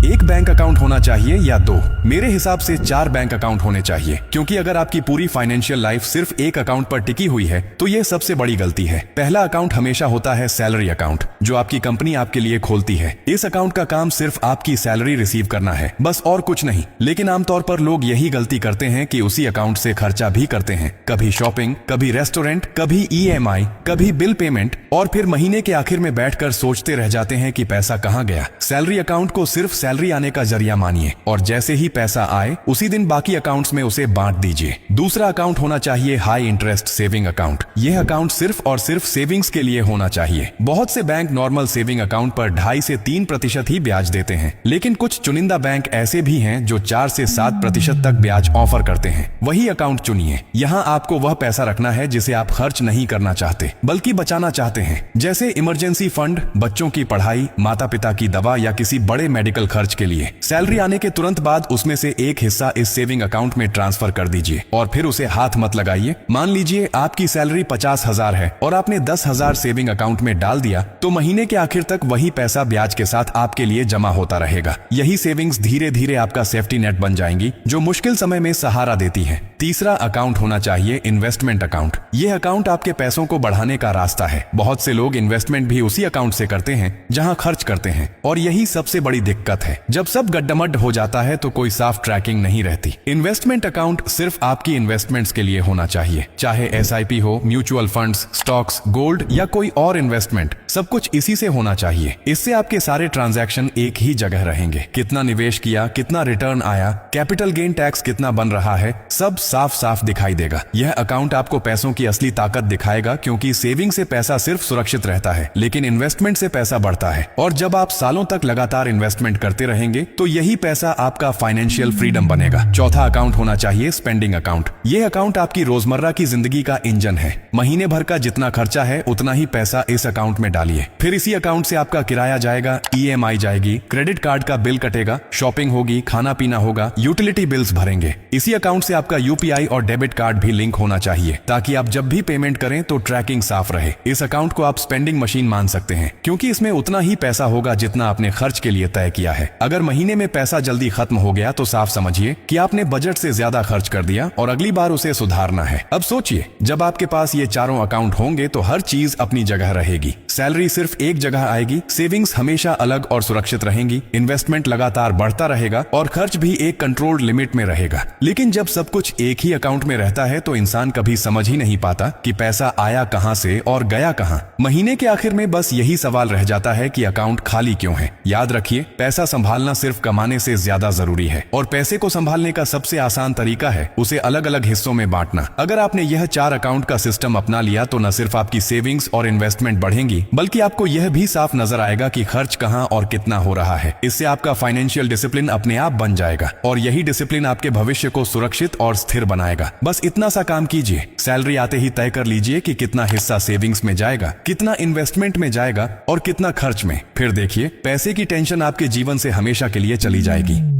एक bank account होना चाहिए या दो? मेरे हिसाब से 4 बैंक अकाउंट होने चाहिए, क्योंकि अगर आपकी पूरी फाइनेंशियल लाइफ सिर्फ एक अकाउंट पर टिकी हुई है तो यह सबसे बड़ी गलती है। पहला अकाउंट हमेशा होता है सैलरी अकाउंट, जो आपकी कंपनी आपके लिए खोलती है। इस अकाउंट का काम सिर्फ आपकी सैलरी रिसीव करना है, बस और कुछ नहीं। लेकिन आमतौर पर लोग यही गलती करते हैं कि उसी अकाउंट से खर्चा भी करते हैं, कभी शॉपिंग, कभी रेस्टोरेंट, कभी EMI, कभी बिल पेमेंट, और फिर महीने के आखिर में बैठकर सोचते रह जाते हैं कि पैसा कहां गया। सैलरी अकाउंट को सिर्फ सैलरी आने का जरिया मानिए, और जैसे ही पैसा आए उसी दिन बाकी अकाउंट्स में उसे बांट दीजिए। दूसरा अकाउंट होना चाहिए हाई इंटरेस्ट सेविंग अकाउंट। यह अकाउंट सिर्फ और सिर्फ सेविंग्स के लिए होना चाहिए। बहुत से बैंक नॉर्मल सेविंग अकाउंट पर 2.5 से 3% ही ब्याज देते हैं, लेकिन कुछ चुनिंदा बैंक ऐसे भी हैं जो 4 से 7% तक ब्याज ऑफर करते हैं। वही अकाउंट चुनिए। यहाँ आपको वह पैसा रखना है जिसे आप खर्च नहीं करना चाहते बल्कि बचाना चाहते हैं, जैसे इमरजेंसी फंड, बच्चों की पढ़ाई, माता पिता की दवा या किसी बड़े मेडिकल खर्च के लिए। सैलरी आने के तुरंत बाद उसमें से एक हिस्सा इस सेविंग अकाउंट में ट्रांसफर कर दीजिए और फिर उसे हाथ मत लगाइए। मान लीजिए आपकी सैलरी 50,000 है और आपने 10,000 सेविंग अकाउंट में डाल दिया, तो महीने के आखिर तक वही पैसा ब्याज के साथ आपके लिए जमा होता रहेगा। यही सेविंग्स धीरे धीरे आपका सेफ्टी नेट बन जाएंगी, जो मुश्किल समय में सहारा देती है। तीसरा अकाउंट होना चाहिए इन्वेस्टमेंट अकाउंट। यह अकाउंट आपके पैसों को बढ़ाने का रास्ता है। बहुत से लोग इन्वेस्टमेंट भी उसी अकाउंट से करते हैं जहां खर्च करते हैं, और यही सबसे बड़ी दिक्कत है। जब सब गड्ढमड्ढ हो जाता है तो कोई साफ ट्रैकिंग नहीं रहती। इन्वेस्टमेंट अकाउंट सिर्फ आपकी इन्वेस्टमेंट्स के लिए होना चाहिए, चाहे SIP हो, म्यूचुअल फंड्स, स्टॉक्स, गोल्ड या कोई और इन्वेस्टमेंट, सब कुछ इसी से होना चाहिए। इससे आपके सारे ट्रांजैक्शन एक ही जगह रहेंगे। कितना निवेश किया, कितना रिटर्न आया, कैपिटल गेन टैक्स कितना बन रहा है, सब साफ साफ दिखाई देगा। यह अकाउंट आपको पैसों की असली ताकत दिखाएगा, क्योंकि सेविंग से पैसा सिर्फ सुरक्षित रहता है, लेकिन इन्वेस्टमेंट से पैसा बढ़ता है। और जब आप सालों तक लगातार इन्वेस्टमेंट करते रहेंगे तो यही पैसा आपका फाइनेंशियल फ्रीडम बनेगा। चौथा अकाउंट होना चाहिए स्पेंडिंग अकाउंट। यह अकाउंट आपकी रोजमर्रा की जिंदगी का इंजन है। महीने भर का जितना खर्चा है उतना ही पैसा इस अकाउंट में डालिए। फिर इसी अकाउंट से आपका किराया जाएगा, EMI जाएगी, क्रेडिट कार्ड का बिल कटेगा, शॉपिंग होगी, खाना पीना होगा, यूटिलिटी बिल्स भरेंगे। इसी अकाउंट से आपका UPI और डेबिट कार्ड भी लिंक होना चाहिए, ताकि आप जब भी पेमेंट करें तो ट्रैकिंग साफ रहे। इस अकाउंट को आप स्पेंडिंग मशीन मान सकते हैं, क्योंकि इसमें उतना ही पैसा होगा जितना आपने खर्च के लिए तय किया है। अगर महीने में पैसा जल्दी खत्म हो गया तो साफ समझिए कि आपने बजट से ज्यादा खर्च कर दिया और अगली बार उसे सुधारना है। अब सोचिए, जब आपके पास ये चारों अकाउंट होंगे तो हर चीज अपनी जगह रहेगी। सैलरी सिर्फ एक जगह आएगी, सेविंग्स हमेशा अलग और सुरक्षित रहेंगी, इन्वेस्टमेंट लगातार बढ़ता रहेगा और खर्च भी एक कंट्रोल्ड लिमिट में रहेगा। लेकिन जब सब कुछ एक ही अकाउंट में रहता है तो इंसान कभी समझ ही नहीं पाता कि पैसा आया कहां से और गया कहां। महीने के आखिर में बस यही सवाल रह जाता है कि अकाउंट खाली क्यों है। याद रखिए, पैसा संभालना सिर्फ कमाने से ज्यादा जरूरी है, और पैसे को संभालने का सबसे आसान तरीका है उसे अलग अलग हिस्सों में बांटना। अगर आपने यह 4 अकाउंट का सिस्टम अपना लिया तो न सिर्फ आपकी सेविंग्स और इन्वेस्टमेंट बढ़ेंगी, बल्कि आपको यह भी साफ नजर आएगा कि खर्च कहां और कितना हो रहा है। इससे आपका फाइनेंशियल डिसिप्लिन अपने आप बन जाएगा, और यही डिसिप्लिन आपके भविष्य को सुरक्षित और स्थिर बनाएगा। बस इतना सा काम कीजिए, सैलरी आते ही तय कर लीजिए कि कितना हिस्सा सेविंग्स में जाएगा, कितना इन्वेस्टमेंट में जाएगा और कितना खर्च में। फिर देखिए, पैसे की टेंशन आपके जीवन से हमेशा के लिए चली जाएगी।